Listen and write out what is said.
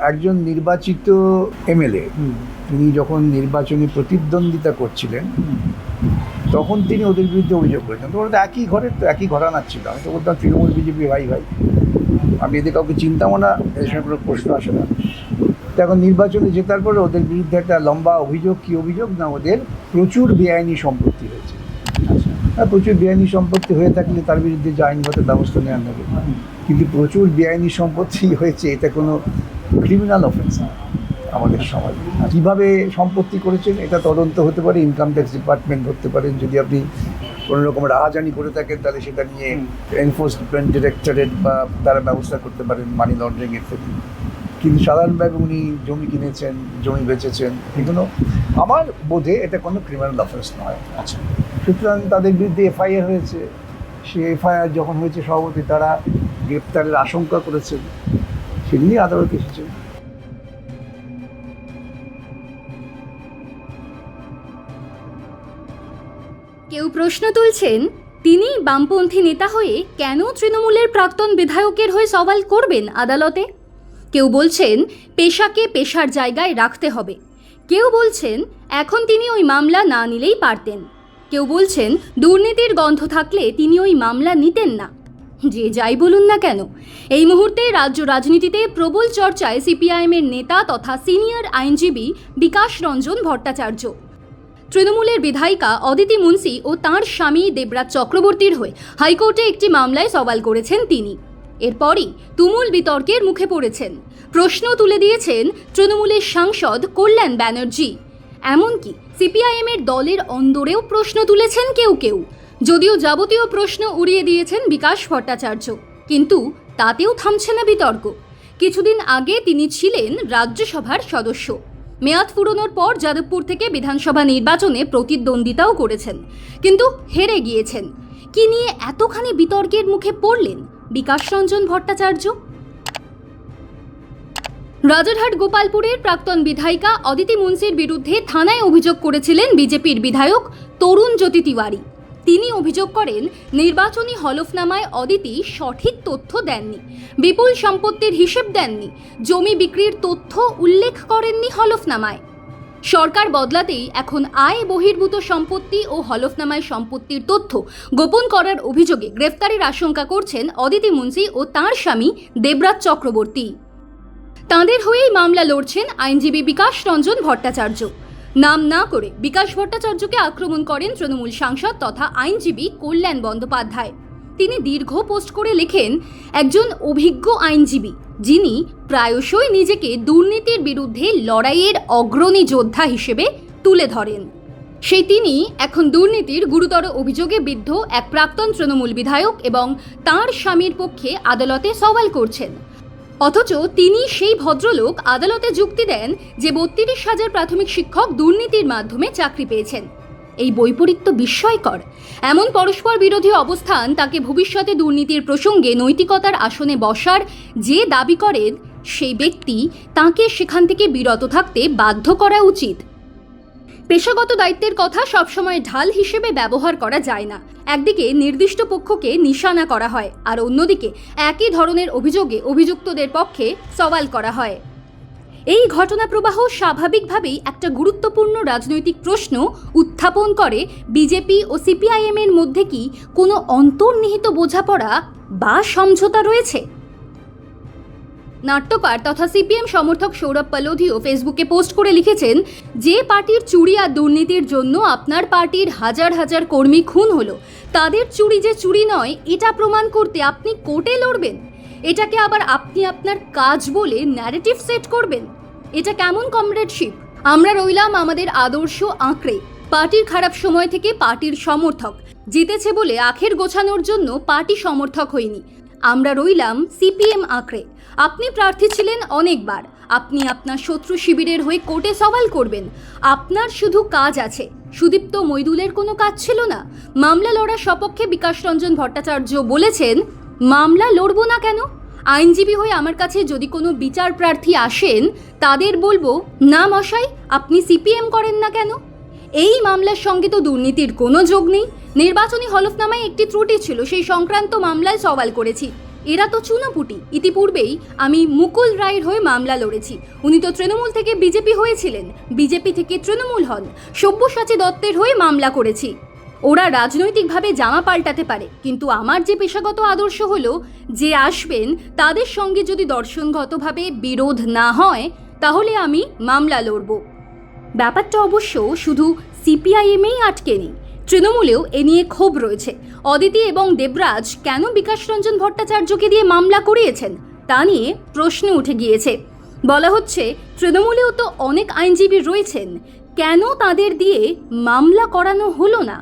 একজন নির্বাচিত এমএলএ তিনি যখন নির্বাচনে প্রতিদ্বন্দ্বিতা করছিলেন তখন তিনি ওদের বিরুদ্ধে অভিযোগ করেছেন। তো ওরা তো একই ঘরের, তো একই ঘরানার ছিল। আমি তো বলতাম তৃণমূল বিজেপি ভাই ভাই, আমি এদের কাউকে চিন্তামও না, এদের সঙ্গে কোনো প্রশ্ন আসে না। তো এখন নির্বাচনে জেতার পরে ওদের বিরুদ্ধে একটা লম্বা অভিযোগ। কী অভিযোগ? না, ওদের প্রচুর বেআইনি সম্পত্তি হয়েছে। আর প্রচুর বেআইনি সম্পত্তি হয়ে থাকলে তার বিরুদ্ধে যে আইনগত ব্যবস্থা নেওয়া নেবে, কিন্তু প্রচুর বেআইনি সম্পত্তি হয়েছে এটা কোনো ক্রিমিনাল অফেন্স না আমাদের সমাজে। কীভাবে সম্পত্তি করেছেন এটা তদন্ত হতে পারে, ইনকাম ট্যাক্স ডিপার্টমেন্ট ধরতে পারেন। যদি আপনি কোনো রকম রাহাজানি করে থাকেন তাহলে সেটা নিয়ে এনফোর্সমেন্ট ডিরেক্টরেট বা তারা ব্যবস্থা করতে পারেন মানি লন্ডারিংয়ের ক্ষেত্রে। কিন্তু সাধারণভাবে উনি জমি কিনেছেন, জমি বেচেছেন, এগুলো আমার বোধে এটা কোনো ক্রিমিনাল অফেন্স নয়। আচ্ছা, সুতরাং তাদের বিরুদ্ধে এফআইআর হয়েছে। সে এফআইআর যখন হয়েছে সভাপতি তারা গ্রেপ্তারের আশঙ্কা করেছেন, সেদিনই আদালতে এসেছেন। কেউ প্রশ্ন তুলছেন, তিনি বামপন্থী নেতা হয়ে কেন তৃণমূলের প্রাক্তন বিধায়কের হয়ে সওয়াল করবেন আদালতে? কেউ বলছেন পেশাকে পেশার জায়গায় রাখতে হবে। কেউ বলছেন এখন তিনি ওই মামলা না নিলেই পারতেন। কেউ বলছেন দুর্নীতির গন্ধ থাকলে তিনি ওই মামলা নিতেন না। যে যাই বলুন না কেন, এই মুহূর্তে রাজ্য রাজনীতিতে প্রবল চর্চায় সিপিআইএমের নেতা তথা সিনিয়র আইনজীবী বিকাশ রঞ্জন ভট্টাচার্য। তৃণমূলের বিধায়িকা অদিতি মুন্সি ও তাঁর স্বামী দেবরাজ চক্রবর্তীর হয়ে হাইকোর্টে একটি মামলায় সওয়াল করেছেন তিনি। এরপরই তুমুল বিতর্কের মুখে পড়েছেন। প্রশ্ন তুলে দিয়েছেন তৃণমূলের সাংসদ কল্যাণ ব্যানার্জি। এমনকি সিপিআইএমের দলের অন্দরেও প্রশ্ন তুলেছেন কেউ কেউ। যদিও যাবতীয় প্রশ্ন উড়িয়ে দিয়েছেন বিকাশ ভট্টাচার্য, কিন্তু তাতেও থামছে না বিতর্ক। কিছুদিন আগে তিনি ছিলেন রাজ্যসভার সদস্য। মেয়াদ ফুরোনোর পর যাদবপুর থেকে বিধানসভা নির্বাচনে প্রতিদ্বন্দ্বিতাও করেছেন, কিন্তু হেরে গিয়েছেন। কি নিয়ে এতখানি বিতর্কের মুখে পড়লেন বিকাশ রঞ্জন ভট্টাচার্য? রাজারহাট গোপালপুরের প্রাক্তন বিধায়িকা অদিতি মুন্সির বিরুদ্ধে থানায় অভিযোগ করেছিলেন বিজেপির বিধায়ক তরুণ জ্যোতি তিওয়ারি। তিনি অভিযোগ করেন নির্বাচনী হলফনামায় অদিতি সঠিক তথ্য দেননি, বিপুল সম্পত্তির হিসেব দেননি, জমি বিক্রির তথ্য উল্লেখ করেননি হলফনামায়। সরকার বদলাতেই এখন আয় বহির্ভূত সম্পত্তি ও হলফনামায় সম্পত্তির তথ্য গোপন করার অভিযোগে গ্রেফতারের আশঙ্কা করছেন অদিতি মুন্সি ও তাঁর স্বামী দেবরাজ চক্রবর্তী। তাঁদের হয়েই মামলা লড়ছেন আইনজীবী বিকাশ রঞ্জন ভট্টাচার্য। নাম না করে বিকাশ ভট্টাচার্যকে আক্রমণ করেন তৃণমূল সাংসদ তথা আইনজীবী কল্যাণ বন্দ্যোপাধ্যায়। তিনি দীর্ঘ পোস্ট করে লেখেন, একজন অভিজ্ঞ আইনজীবী যিনি প্রায়শই নিজেকে দুর্নীতির বিরুদ্ধে লড়াইয়ের অগ্রণী যোদ্ধা হিসেবে তুলে ধরেন, সেই তিনি এখন দুর্নীতির গুরুতর অভিযোগে বিদ্ধ এক প্রাক্তন তৃণমূল বিধায়ক এবং তাঁর স্বামীর পক্ষে আদালতে সওয়াল করছেন। অথচ তিনি সেই ভদ্রলোক আদালতে যুক্তি দেন যে ৩২,০০০ প্রাথমিক শিক্ষক দুর্নীতির মাধ্যমে চাকরি পেয়েছেন। এই বৈপরীত্য বিস্ময়কর। এমন পরস্পর বিরোধী অবস্থান তাকে ভবিষ্যতে দুর্নীতির প্রসঙ্গে নৈতিকতার আসনে বসার যে দাবি করেন সেই ব্যক্তি তাকে সেখান থেকে বিরত থাকতে বাধ্য করা উচিত। পেশাগত দায়িত্বের কথা সবসময় ঢাল হিসেবে ব্যবহার করা যায় না। একদিকে নির্দিষ্ট পক্ষকে নিশানা করা হয়, আর অন্যদিকে একই ধরনের অভিযোগে অভিযুক্তদের পক্ষে সওয়াল করা হয়। এই ঘটনা প্রবাহ স্বাভাবিকভাবেই একটা গুরুত্বপূর্ণ রাজনৈতিক প্রশ্ন উত্থাপন করে, বিজেপি ও সিপিআইএমের মধ্যে কি কোনো অন্তর্নিহিত বোঝাপড়া বা সমঝোতা রয়েছে? নাট্যকার তথা সিপিএম সমর্থক সৌরভ পালোধিও ফেসবুকে পোস্ট করে লিখেছেন, যে পার্টির চুরি আর দুর্নীতির জন্য আপনার পার্টির হাজার হাজার কর্মী খুন হলো, তাদের চুরি যে চুরি নয় এটা প্রমাণ করতে আপনি কোর্টে লড়বেন? এটাকে আবার আপনি আপনার কাজ বলে ন্যারেটিভ সেট করবেন? এটা কেমন কমরেডশিপ? আমরা রইলাম আমাদের আদর্শ আঁকড়ে, পার্টির খারাপ সময় থেকে পার্টির সমর্থক, জিতেছে বলে আখের গোছানোর জন্য পার্টি সমর্থক হইনি। আমরা রইলাম সিপিএম আঁকড়ে। আপনি প্রার্থী ছিলেন অনেকবার, আপনি আপনার শত্রু শিবিরের হয়ে কোর্টে সওয়াল করবেন। আপনার শুধু কাজ আছে, সুদীপ্ত মৈদুলের কোনো কাজ ছিল না। মামলা লড়ার সপক্ষে বিকাশ রঞ্জন ভট্টাচার্য বলেছেন, মামলা লড়ব না কেন? আইনজীবী হয়ে আমার কাছে যদি কোনো বিচার প্রার্থী আসেন তাদের বলবো, না মশাই আপনি সিপিএম করেন না কেন? এই মামলার সঙ্গে তো দুর্নীতির কোনো যোগ নেই। নির্বাচনী হলফনামায় একটি ত্রুটি ছিল, সেই সংক্রান্ত মামলায় সওয়াল করেছি। এরা তো চুনোপুটি। ইতিপূর্বেই আমি মুকুল রায়ের হয়ে মামলা লড়েছি। উনি তো তৃণমূল থেকে বিজেপি হয়েছিলেন, বিজেপি থেকে তৃণমূল হন। সব্যসাচী দত্তের হয়ে মামলা করেছি। ওরা রাজনৈতিকভাবে জামা পাল্টাতে পারে, কিন্তু আমার যে পেশাগত আদর্শ হলো, যে আসবেন তাদের সঙ্গে যদি দর্শনগতভাবে বিরোধ না হয় তাহলে আমি মামলা লড়ব। ব্যাপারটা অবশ্য শুধু সিপিআইএমেই আটকে নেই, তৃণমূলেও এ নিয়ে ক্ষোভ রয়েছে। অদিতি এবং দেবরাজ কেন বিকাশ রঞ্জন ভট্টাচার্যকে দিয়ে মামলা করিয়েছেন তা নিয়ে প্রশ্ন উঠে গিয়েছে। বলা হচ্ছে তৃণমূলেও তো অনেক আইনজীবী রয়েছেন, কেন তাদের দিয়ে মামলা করানো হলো না।